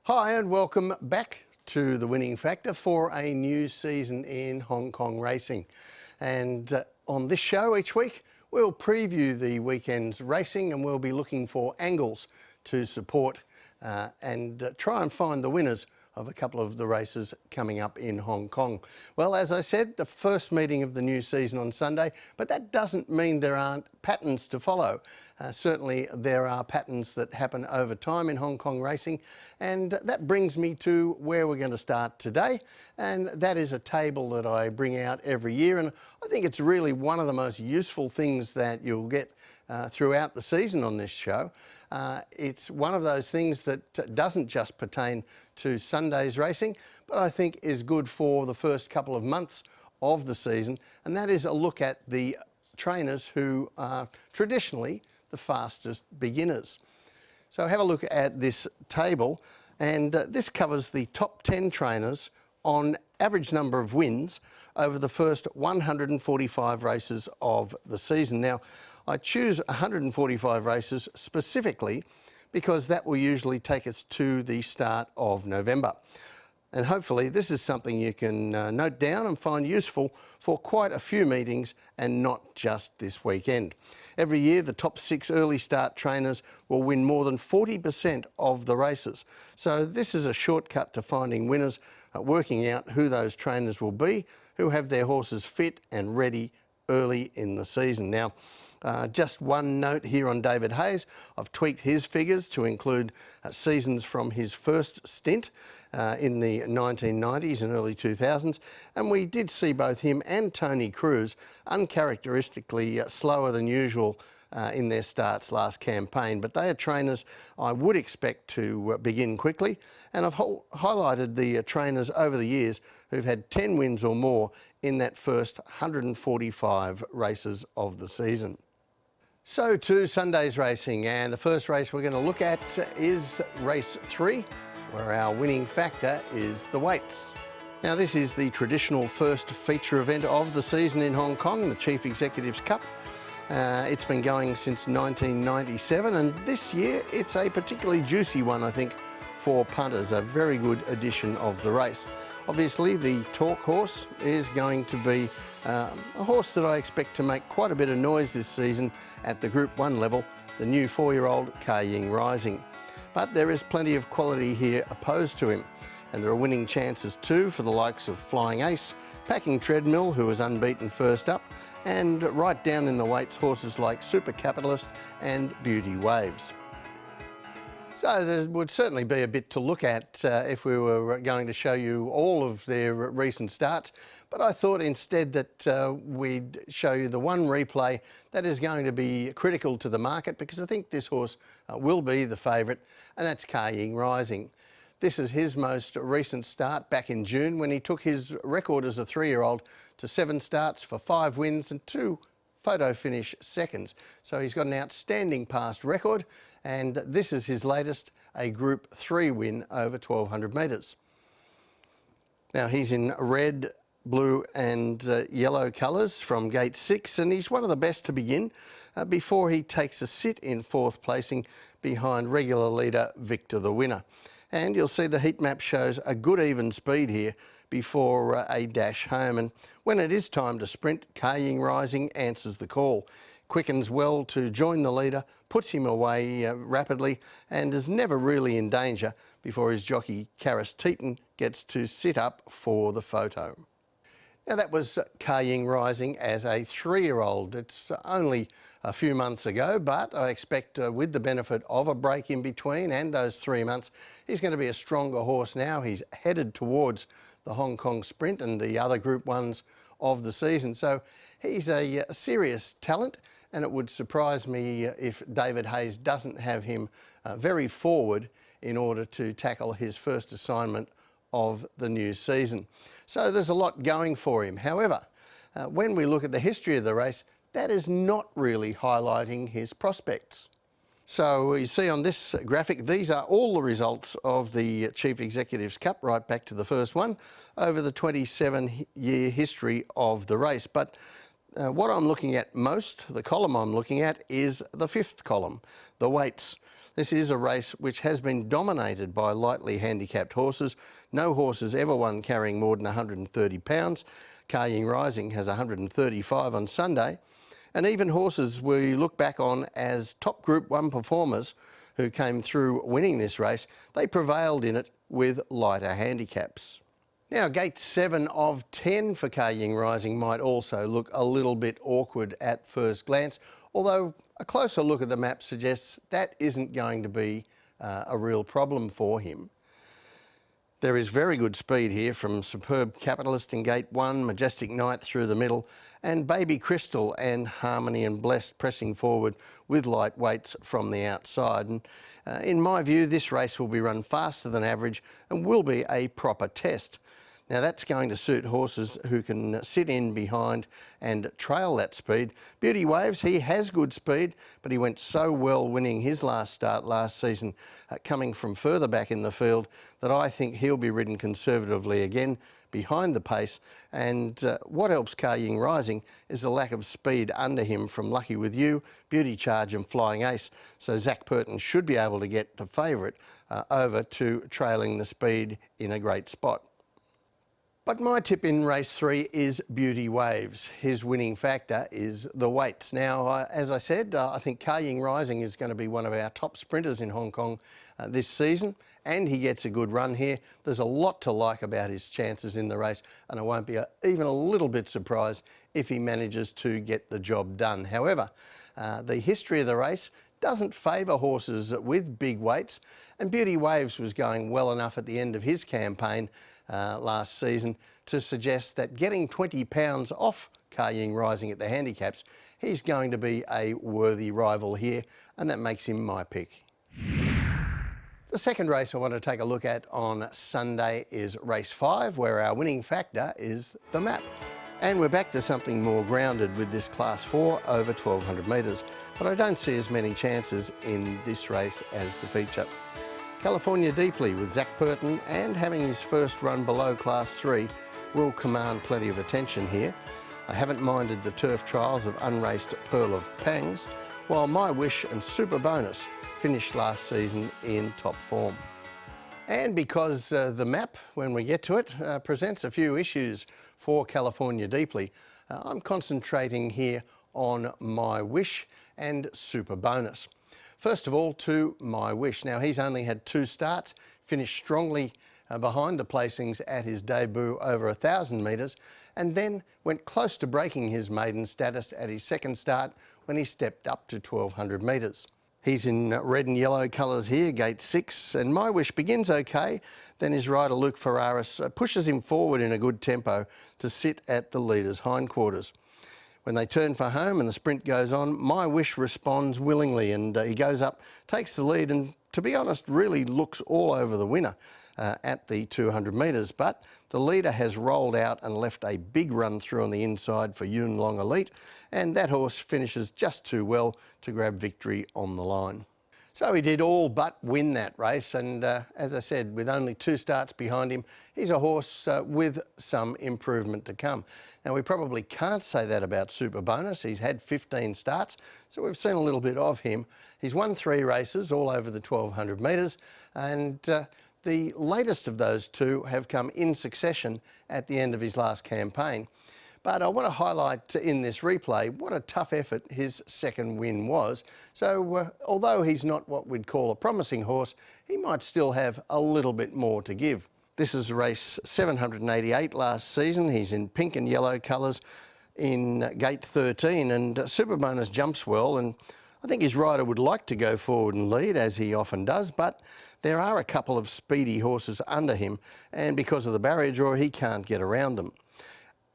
Hi and welcome back to The Winning Factor for a new season in Hong Kong racing. And on this show each week, we'll preview the weekend's racing and we'll be looking for angles to support and try and find the winners of a couple of the races coming up in Hong Kong. Well, as I said, the first meeting of the new season on Sunday, but that doesn't mean there aren't patterns to follow. Certainly there are patterns that happen over time in Hong Kong racing, and that brings me to where we're going to start today, and that is a table that I bring out every year, and I think it's really one of the most useful things that you'll get throughout the season on this show. It's one of those things that doesn't just pertain to Sunday's racing, but I think is good for the first couple of months of the season, and that is a look at the trainers who are traditionally the fastest beginners. So have a look at this table, and this covers the top 10 trainers on average number of wins over the first 145 races of the season. Now, I choose 145 races specifically because that will usually take us to the start of November. And hopefully this is something you can note down and find useful for quite a few meetings and not just this weekend. Every year, the top 6 early start trainers will win more than 40% of the races. So this is a shortcut to finding winners, working out who those trainers will be, who have their horses fit and ready early in the season. Now, just one note here on David Hayes. I've tweaked his figures to include seasons from his first stint in the 1990s and early 2000s, and we did see both him and Tony Cruz uncharacteristically slower than usual in their starts last campaign, but they are trainers I would expect to begin quickly, and I've highlighted the trainers over the years who've had 10 wins or more in that first 145 races of the season. So to Sunday's racing, and the first race we're going to look at is race 3, where our winning factor is the weights. Now this is the traditional first feature event of the season in Hong Kong, the Chief Executives Cup. It's been going since 1997, and this year it's a particularly juicy one, I think, for punters, a very good edition of the race. Obviously, the Talk horse is going to be a horse that I expect to make quite a bit of noise this season at the Group 1 level, the new 4-year-old Ka Ying Rising. But there is plenty of quality here opposed to him, and there are winning chances too for the likes of Flying Ace, Packing Treadmill, who was unbeaten first up, and right down in the weights, horses like Super Capitalist and Beauty Waves. So there would certainly be a bit to look at if we were going to show you all of their recent starts, but I thought instead that we'd show you the one replay that is going to be critical to the market, because I think this horse will be the favourite, and that's Ka Ying Rising. This is his most recent start back in June, when he took his record as a 3-year-old to 7 starts for 5 wins and 2 photo finish seconds. So he's got an outstanding past record, and this is his latest, a Group 3 win over 1200 metres. Now he's in red, blue and yellow colours from gate 6, and he's one of the best to begin before he takes a sit in 4th placing behind regular leader Victor the Winner. And you'll see the heat map shows a good even speed here before a dash home, and when it is time to sprint, Ka Ying Rising answers the call, quickens well to join the leader, puts him away rapidly, and is never really in danger before his jockey Karis Teton gets to sit up for the photo. Now that was Ka Ying Rising as a 3-year-old. It's only a few months ago, but I expect with the benefit of a break in between and those 3 months, he's going to be a stronger horse now. He's headed towards the Hong Kong Sprint and the other Group 1s of the season. So he's a serious talent, and it would surprise me if David Hayes doesn't have him very forward in order to tackle his first assignment of the new season. So there's a lot going for him. However, when we look at the history of the race, that is not really highlighting his prospects. So you see on this graphic, these are all the results of the Chief Executives Cup, right back to the first one, over the 27-year history of the race. But what I'm looking at most, the column I'm looking at, is the 5th column, the weights. This is a race which has been dominated by lightly handicapped horses. No horse has ever won carrying more than 130 pounds. Carrying Rising has 135 on Sunday. And even horses we look back on as top Group 1 performers who came through winning this race, they prevailed in it with lighter handicaps. Now, gate 7 of 10 for Carrying Rising might also look a little bit awkward at first glance, although a closer look at the map suggests that isn't going to be a real problem for him. There is very good speed here from Superb Capitalist in gate 1, Majestic Knight through the middle, and Baby Crystal and Harmony and Blessed pressing forward with light weights from the outside. And in my view, this race will be run faster than average and will be a proper test. Now that's going to suit horses who can sit in behind and trail that speed. Beauty Waves, he has good speed, but he went so well winning his last start last season, coming from further back in the field, that I think he'll be ridden conservatively again behind the pace. And what helps Carrying Rising is the lack of speed under him from Lucky With You, Beauty Charge and Flying Ace. So Zac Purton should be able to get the favourite over to trailing the speed in a great spot. But my tip in race 3 is Beauty Waves. His winning factor is the weights. Now, as I said, I think Carrying Rising is going to be one of our top sprinters in Hong Kong this season, and he gets a good run here. There's a lot to like about his chances in the race, and I won't be even a little bit surprised if he manages to get the job done. However, the history of the race doesn't favour horses with big weights, and Beauty Waves was going well enough at the end of his campaign last season to suggest that getting 20 pounds off Carrying Rising at the handicaps, he's going to be a worthy rival here, and that makes him my pick. The second race I want to take a look at on Sunday is race 5, where our winning factor is the map. And we're back to something more grounded with this Class 4 over 1200 metres, but I don't see as many chances in this race as the feature. California Deeply with Zac Purton, and having his first run below Class 3 will command plenty of attention here. I haven't minded the turf trials of unraced Pearl of Pangs, while My Wish and Super Bonus finished last season in top form. And because the map, when we get to it, presents a few issues for California Deeply, I'm concentrating here on My Wish and Super Bonus. First of all, to My Wish. Now, he's only had 2 starts, finished strongly behind the placings at his debut over 1,000 metres, and then went close to breaking his maiden status at his second start when he stepped up to 1,200 metres. He's in red and yellow colours here, gate 6, and My Wish begins okay. Then his rider Luke Ferraris pushes him forward in a good tempo to sit at the leader's hindquarters. When they turn for home and the sprint goes on, My Wish responds willingly, and he goes up, takes the lead, and to be honest, really looks all over the winner at the 200 metres. But the leader has rolled out and left a big run through on the inside for Yun Long Elite, and that horse finishes just too well to grab victory on the line. So he did all but win that race, and as I said, with only 2 starts behind him, he's a horse with some improvement to come. Now, we probably can't say that about Super Bonus. He's had 15 starts, so we've seen a little bit of him. He's won 3 races, all over the 1,200 metres, and the latest of those 2 have come in succession at the end of his last campaign. But I want to highlight in this replay what a tough effort his second win was. So although he's not what we'd call a promising horse, he might still have a little bit more to give. This is race 788 last season. He's in pink and yellow colours in gate 13, and Super Bonus jumps well, and I think his rider would like to go forward and lead, as he often does, but there are a couple of speedy horses under him, and because of the barrier draw, he can't get around them.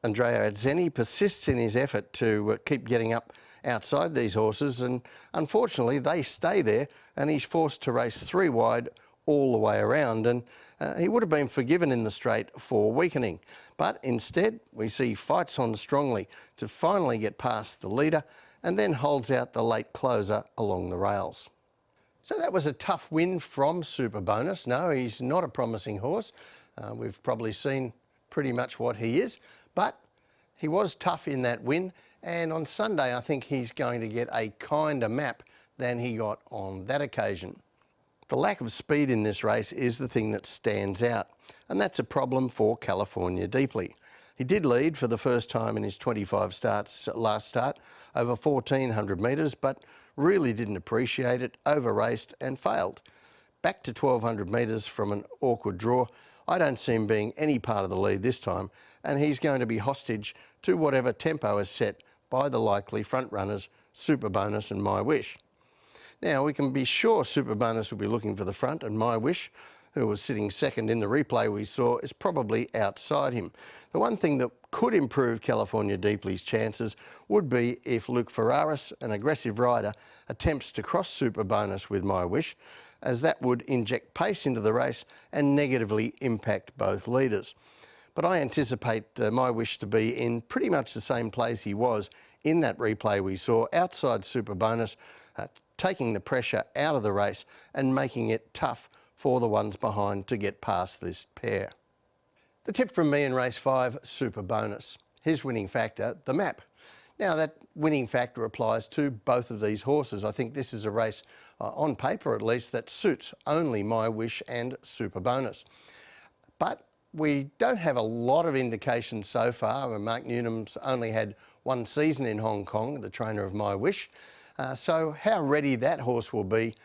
Andrea Azzeni persists in his effort to keep getting up outside these horses, and unfortunately they stay there, and he's forced to race 3 wide all the way around, and he would have been forgiven in the straight for weakening. But instead we see fights on strongly to finally get past the leader, and then holds out the late closer along the rails. So that was a tough win from Super Bonus. No, he's not a promising horse. We've probably seen pretty much what he is, but he was tough in that win, and on Sunday I think he's going to get a kinder map than he got on that occasion. The lack of speed in this race is the thing that stands out, and that's a problem for California Deeply. He did lead for the first time in his 25 starts last start over 1,400 metres, but really didn't appreciate it, over-raced and failed. Back to 1,200 metres from an awkward draw, I don't see him being any part of the lead this time, and he's going to be hostage to whatever tempo is set by the likely front runners, Super Bonus and My Wish. Now, we can be sure Super Bonus will be looking for the front, and My Wish, who was sitting second in the replay we saw, is probably outside him. The one thing that could improve California Deeply's chances would be if Luke Ferraris, an aggressive rider, attempts to cross Super Bonus with My Wish, as that would inject pace into the race and negatively impact both leaders. But I anticipate My Wish to be in pretty much the same place he was in that replay we saw, outside Super Bonus, taking the pressure out of the race and making it tough for the ones behind to get past this pair. The tip from me in race 5, Super Bonus. His winning factor, the map. Now, that winning factor applies to both of these horses. I think this is a race, on paper at least, that suits only My Wish and Super Bonus. But we don't have a lot of indication so far. Mark Newnham's only had one season in Hong Kong, the trainer of My Wish. So how ready that horse will be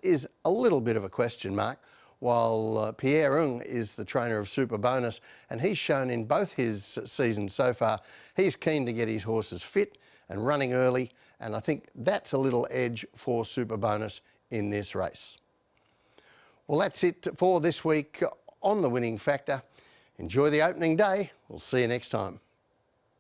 is a little bit of a question mark, while Pierre Ng is the trainer of Super Bonus, and he's shown in both his seasons so far he's keen to get his horses fit and running early, and I think that's a little edge for Super Bonus in this race. Well, that's it for this week on The Winning Factor. Enjoy the opening day. We'll see you next time.